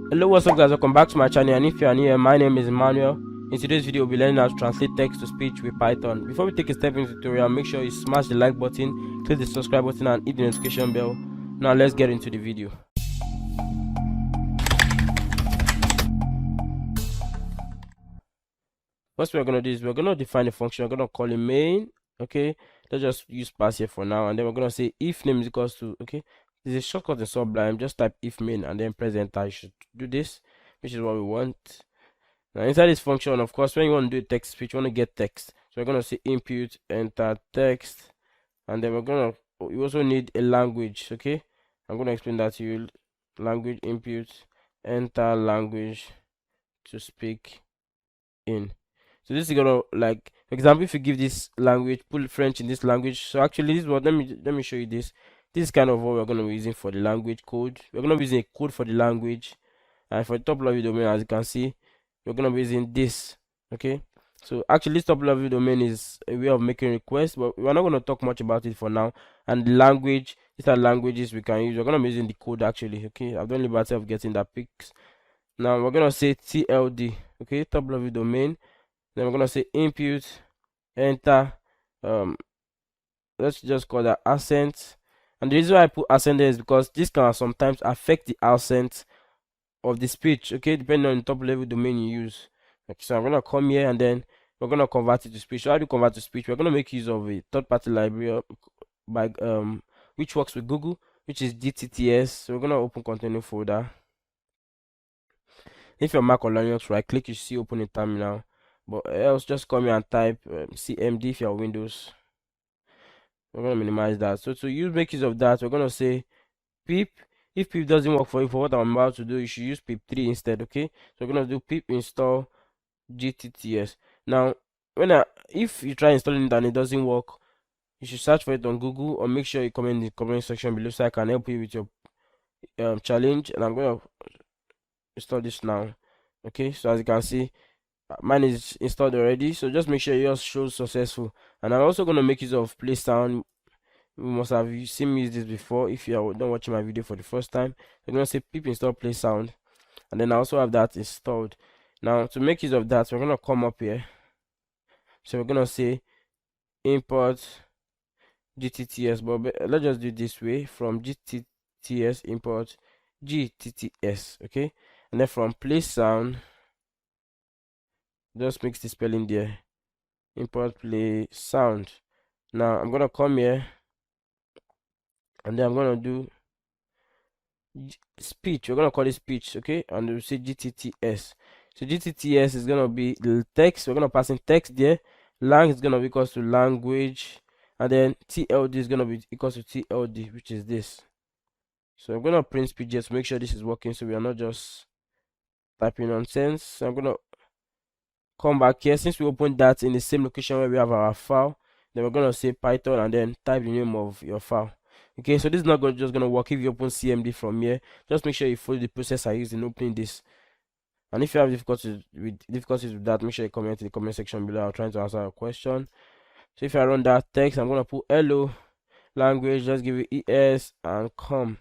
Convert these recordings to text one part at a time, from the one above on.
Hello, what's up guys, welcome back to my channel, and if you are new here, my name is Emmanuel. In today's video we'll be learning how to translate text to speech with Python. Before we take a step into the tutorial, make sure you smash the like button, click the subscribe button and hit the notification bell. Now let's get into the video. First we're going to do is we're going to define a function. We're going to call it main. Okay, let's just use pass here for now, and then we're going to say if name is equals to, okay, there's a shortcut in Sublime, just type if main and then press enter. You should do this, which is what we want. Now inside this function, of course, when you want to do a text speech, you want to get text. So we're going to say input enter text, and then we're going to, you also need a language. Okay, I'm going to explain that to you. Language input enter language to speak in. So this is gonna, like, for example, if you give this language, put French in this language. So actually this is what, let me show you this. This is kind of what we're gonna be using for the language code. We're gonna be using a code for the language, and for the top level domain, as you can see, we're gonna be using this. Okay, so actually this top level domain is a way of making requests, but we're not gonna talk much about it for now. And the language, these are languages we can use. We're gonna be using the code actually. Okay, I've done liberty of getting that pics. Now we're gonna say TLD. Okay, top level domain. Then we're gonna say input enter, let's just call that accent. And the reason why I put accent there is because this can sometimes affect the accent of the speech, okay, depending on the top level domain you use. Okay, so I'm gonna come here and then we're gonna convert it to speech. So how do you convert to speech? We're gonna make use of a third-party library by which works with Google, which is GTTS. So we're gonna open continue folder. If you're Mac or Linux, right click, you see open in terminal. But else just come here and type cmd if you're Windows. We're going to minimize that. So to make use of that, we're going to say pip. If pip doesn't work for you for what I'm about to do, you should use pip3 instead. Okay, so we're going to do pip install gtts. Now if you try installing it and it doesn't work, you should search for it on Google, or make sure you comment in the comment section below so I can help you with your challenge. And I'm going to install this now. Okay, so as you can see, mine is installed already, so just make sure yours shows successful. And I'm also going to make use of play sound. You must have seen me use this before. If you are not watching my video for the first time, I'm going to say pip install play sound, and then I also have that installed. Now to make use of that, we're going to come up here, so we're going to say import gtts, but let's just do it this way. From gtts import gtts, okay, and then from play sound, just mix the spelling there, import play sound. Now I'm gonna come here and then I'm gonna do speech. We're gonna call it speech, okay, and we'll say gtts. So gtts is gonna be the text. We're gonna pass in text there. Lang is gonna be equals to language, and then tld is gonna be equals to tld, which is this. So I'm gonna print speech just to make sure this is working, so we are not just typing nonsense. So I'm gonna come back here. Since we opened that in the same location where we have our file, then we're going to say Python and then type the name of your file. Okay, so this is not just going to work if you open cmd from here. Just make sure you follow the process I used in opening this. And if you have difficulties with that, make sure you comment in the comment section below. I'm trying to answer a question. So if I run that text, I'm going to put hello language, just give it es and come.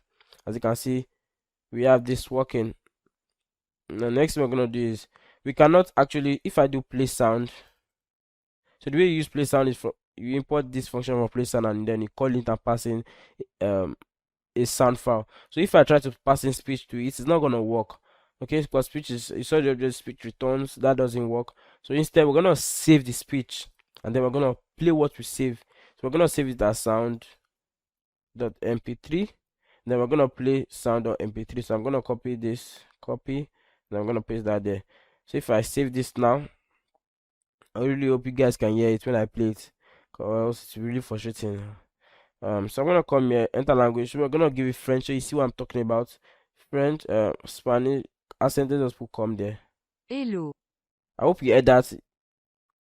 As you can see, we have this working. The next thing we're going to do is, we cannot actually, if I do play sound, so the way you use play sound is you import this function from play sound and then you call it and pass in a sound file. So if I try to pass in speech to it, it's not gonna work. Okay, because speech is, you saw the object speech returns, that doesn't work. So instead we're gonna save the speech and then we're gonna play what we save. So we're gonna save it as sound.mp3, then we're gonna play sound.mp3. So I'm gonna copy this, then I'm gonna paste that there. So if I save this now, I really hope you guys can hear it when I play it, because it's really frustrating. So I'm gonna come here, enter language. So we're gonna give it French, so you see what I'm talking about. French, Spanish, accent, just put come there. Hello. I hope you hear that.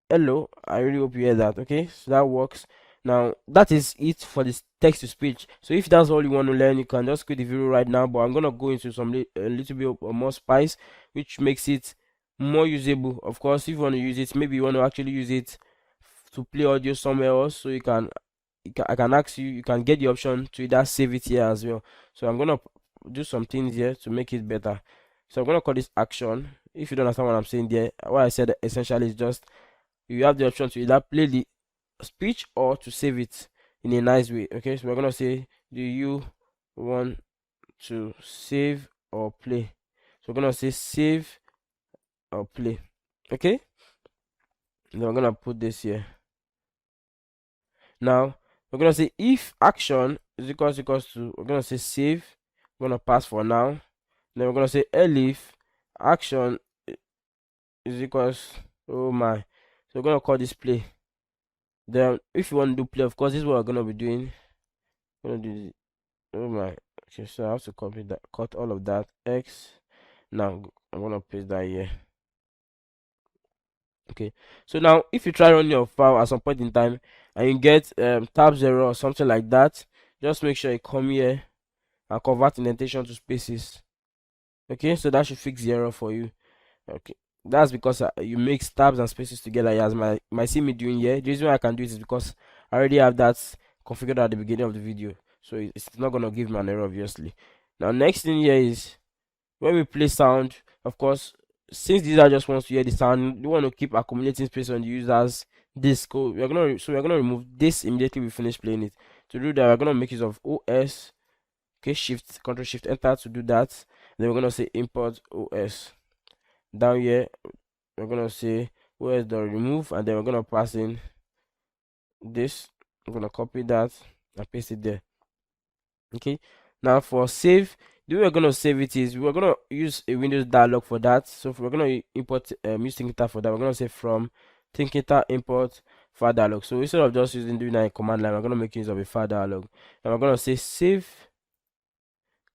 Hello, I really hope you hear that. Okay, so that works. Now that is it for this text to speech. So if that's all you want to learn, you can just quit the video right now, but I'm gonna go into some a little bit more spice, which makes it more usable. Of course, if you want to use it, maybe you want to actually use it to play audio somewhere else, so I can ask you, you can get the option to either save it here as well. So I'm gonna do some things here to make it better. So I'm gonna call this action. If you don't understand what I'm saying there, what I said essentially is just you have the option to either play the speech or to save it in a nice way. Okay, so we're gonna say, do you want to save or play? So we're gonna say save or play. Okay, then we're gonna put this here. Now we're gonna say if action is equals to, we're gonna say save, we're gonna pass for now. Then we're gonna say elif action is equals, oh my, so we're gonna call this play. Then if you want to do play, of course this is what we're gonna be doing. We're gonna do, oh my, okay, so I have to copy that, cut all of that x. Now I'm gonna paste that here. Okay, so now if you try run your file at some point in time and you get tab 0 or something like that, just make sure you come here and convert indentation to spaces. Okay, so that should fix the error for you. Okay, that's because you mix tabs and spaces together, as might see me doing here. The reason why I can do it is because I already have that configured at the beginning of the video, so it's not gonna give me an error, obviously. Now next thing here is when we play sound, of course, since the user just wants to hear the sound, you want to keep accumulating space on the user's disk. We're gonna remove this immediately we finish playing it. To do that, we're gonna make use of OS. Okay, Control Shift Enter to do that. Then we're gonna say import OS. Down here, we're gonna say OS.remove, and then we're gonna pass in this. I'm gonna copy that and paste it there. Okay, now for save, the way we're gonna save it is we're gonna use a Windows dialog for that. So if we're gonna import use Thinkitar for that, we're gonna say from Thinkitar import file dialog. So instead of just doing that in command line, we're gonna make use of a file dialog, and we're gonna say save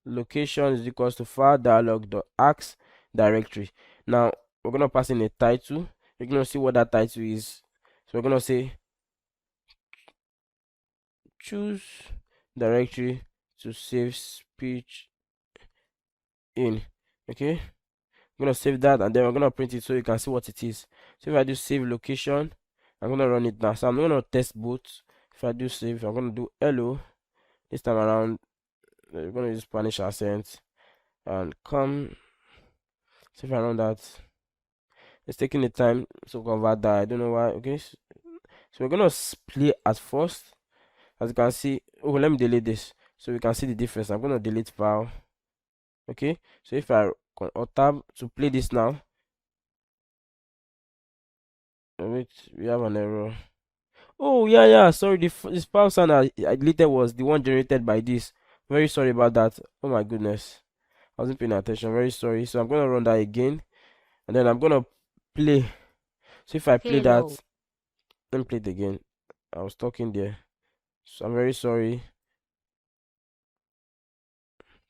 location is equals to file dialog.ax directory. Now we're gonna pass in a title. You're gonna see what that title is. So we're gonna say choose directory to save speech in. Okay, I'm gonna save that, and then we're gonna print it so you can see what it is. So if I do save location, I'm gonna run it now. So I'm gonna test both. If I do save, I'm gonna do hello. This time around, we're gonna use Spanish accent and come. So if I run that, it's taking the time to convert that. I don't know why. Okay, so we're gonna play at first. As you can see, oh, let me delete this so we can see the difference. I'm gonna delete file. Okay, so if I or tab to play this now, wait, we have an error. Oh yeah, sorry, this file sound I deleted was the one generated by this. Very sorry about that. Oh my goodness, I wasn't paying attention. Very sorry. So I'm gonna run that again, and then I'm gonna play. So if I play that, let me play it again. I was talking there, so I'm very sorry.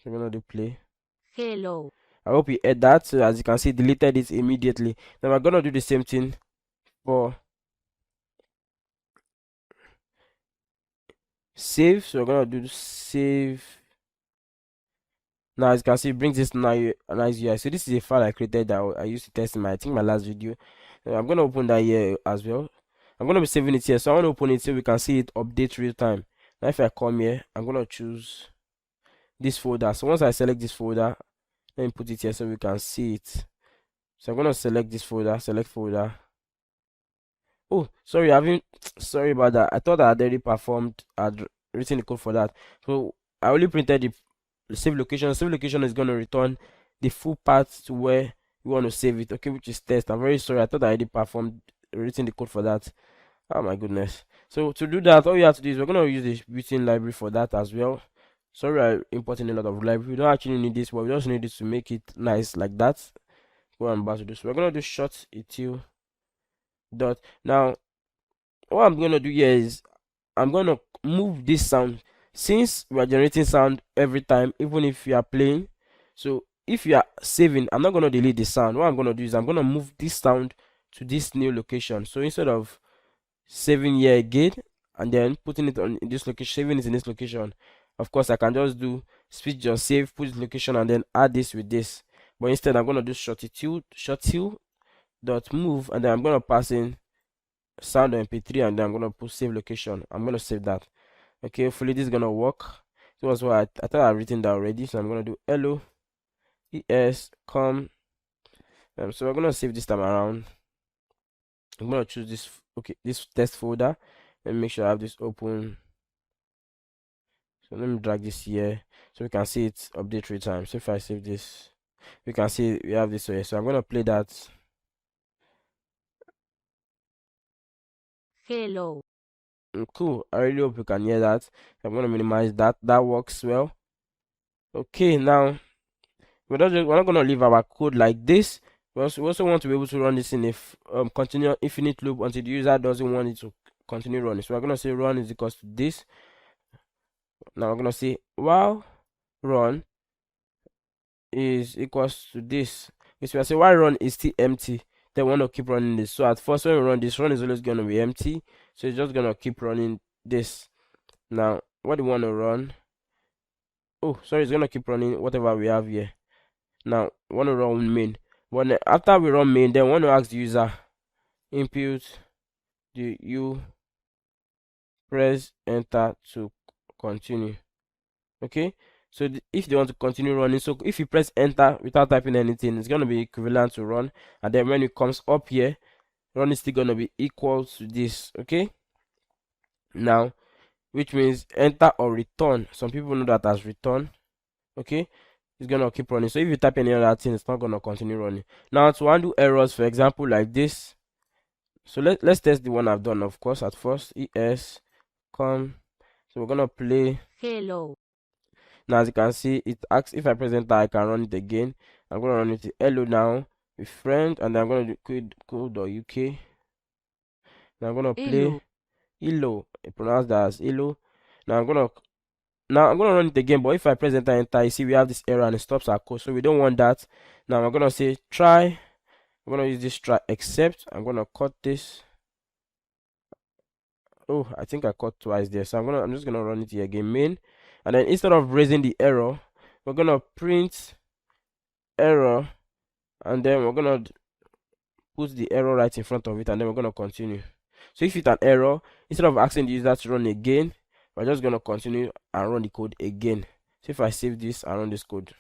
So I'm gonna do play. Hello. I hope you heard that. So as you can see, deleted it immediately. Then we're gonna do the same thing for save. So we're gonna do save. Now as you can see, it brings this nice UI. So this is a file I created that I used to test in my, I think, my last video. I'm gonna open that here as well. I'm gonna be saving it here, so I want to open it so we can see it update real time. Now if I come here, I'm gonna choose this folder. So once I select this folder, let me put it here so we can see it. So I'm gonna select this folder, select folder. Oh, sorry, sorry about that. I thought I had already had written the code for that. So I only printed the save location. Save location is gonna return the full path to where you want to save it. Okay, which is test. I'm very sorry. I thought I already written the code for that. Oh my goodness. So to do that, all you have to do is we're gonna use the built-in library for that as well. Sorry, I'm importing a lot of library. We don't actually need this, but we just need it to make it nice like that. What I'm about to do. So we're gonna do short util dot. Now what I'm gonna do here is I'm gonna move this sound, since we are generating sound every time, even if you are playing. So if you are saving, I'm not gonna delete the sound. What I'm gonna do is I'm gonna move this sound to this new location. So instead of saving here again and then putting it on in this location, saving it in this location, of course I can just do speech just save, put this location, and then add this with this. But instead I'm gonna do short util dot move, and then I'm gonna pass in sound mp3, and then I'm gonna put save location. I'm gonna save that. Okay, hopefully this is gonna work. So that's why I thought I've written that already. So I'm gonna do hello es come. So we're gonna save this time around. I'm gonna choose this, okay, this test folder, and make sure I have this open. So let me drag this here so we can see it update 3 times. So if I save this, we can see we have this here. So I'm gonna play that. Hello. Cool. I really hope you can hear that. I'm gonna minimize that. That works well. Okay, now we're not gonna leave our code like this. We also want to be able to run this in a continuous infinite loop until the user doesn't want it to continue running. So we're gonna say run is equals to this. Now we're gonna say while run is equals to this. If we say while run is still empty, then we want to keep running this. So at first when we run this, run is always gonna be empty. So it's just gonna keep running this. Now what do we want to run? Oh, sorry, it's gonna keep running whatever we have here. Now we want to run main. When after we run main, then we want to ask the user input, do you press enter to continue? Okay, so if they want to continue running, so if you press enter without typing anything, it's going to be equivalent to run, and then when it comes up here, run is still going to be equal to this. Okay, now which means enter or return, some people know that as return. Okay, it's going to keep running. So if you type any other thing, it's not going to continue running. Now to undo errors, for example, like this, so let's test the one I've done. Of course, at first es come, so we're going to play Hello. now. As you can see, it asks if I press enter, I can run it again. I'm going to run it to hello now with friend, and then I'm going to do code.uk. Now I'm going to play hello. I pronounce that as hello. Now I'm going to run it again, but if I press enter, you see we have this error and it stops our code, so we don't want that. Now I'm going to say try. I'm going to use this try except. I'm going to cut this. Oh, I think I cut twice there, so I'm just gonna run it here again, main, and then instead of raising the error, we're gonna print error, and then we're gonna put the error right in front of it, and then we're gonna continue. So if it's an error, instead of asking the user to run again, we're just gonna continue and run the code again. So if I save this and run this code,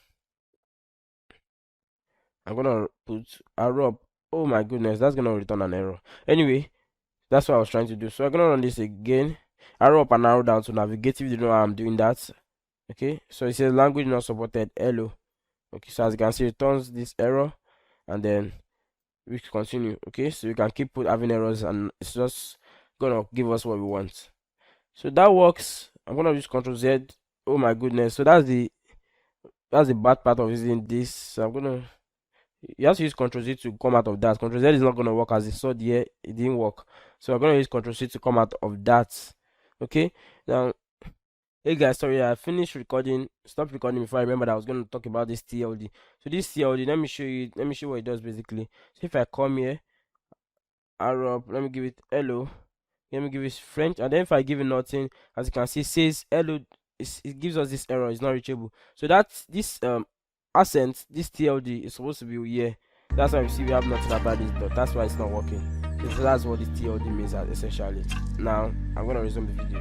I'm gonna put arrow up. Oh my goodness, that's gonna return an error. Anyway, that's what I was trying to do. So I'm gonna run this again. Arrow up and arrow down to navigate if you don't know how I'm doing that. Okay, so it says language not supported. Hello. Okay, so as you can see, it returns this error, and then we continue. Okay, so you can keep having errors, and it's just gonna give us what we want. So that works. I'm gonna use Ctrl Z. Oh my goodness. So that's the bad part of using this. So I'm gonna, you have to use Ctrl Z to come out of that. Ctrl Z is not going to work, as you saw there, it didn't work. So I'm going to use Ctrl Z to come out of that. Okay, now, hey guys, sorry, I finished recording. Stop recording before I remember that I was going to talk about this TLD. So this TLD, let me show you what it does basically. So if I come here, arrow up, let me give it hello, let me give it French, and then if I give it nothing, as you can see, it says hello. It gives us this error, it's not reachable. So that's this accent, this TLD is supposed to be here. That's why we see we have nothing about this dot. That's why it's not working. So that's what this TLD means essentially. Now I'm gonna resume the video.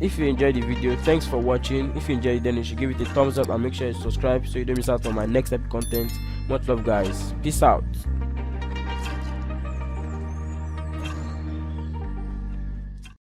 If you enjoyed the video, thanks for watching. If you enjoyed it, then you should give it a thumbs up and make sure you subscribe so you don't miss out on my next epic content. Much love guys, peace out.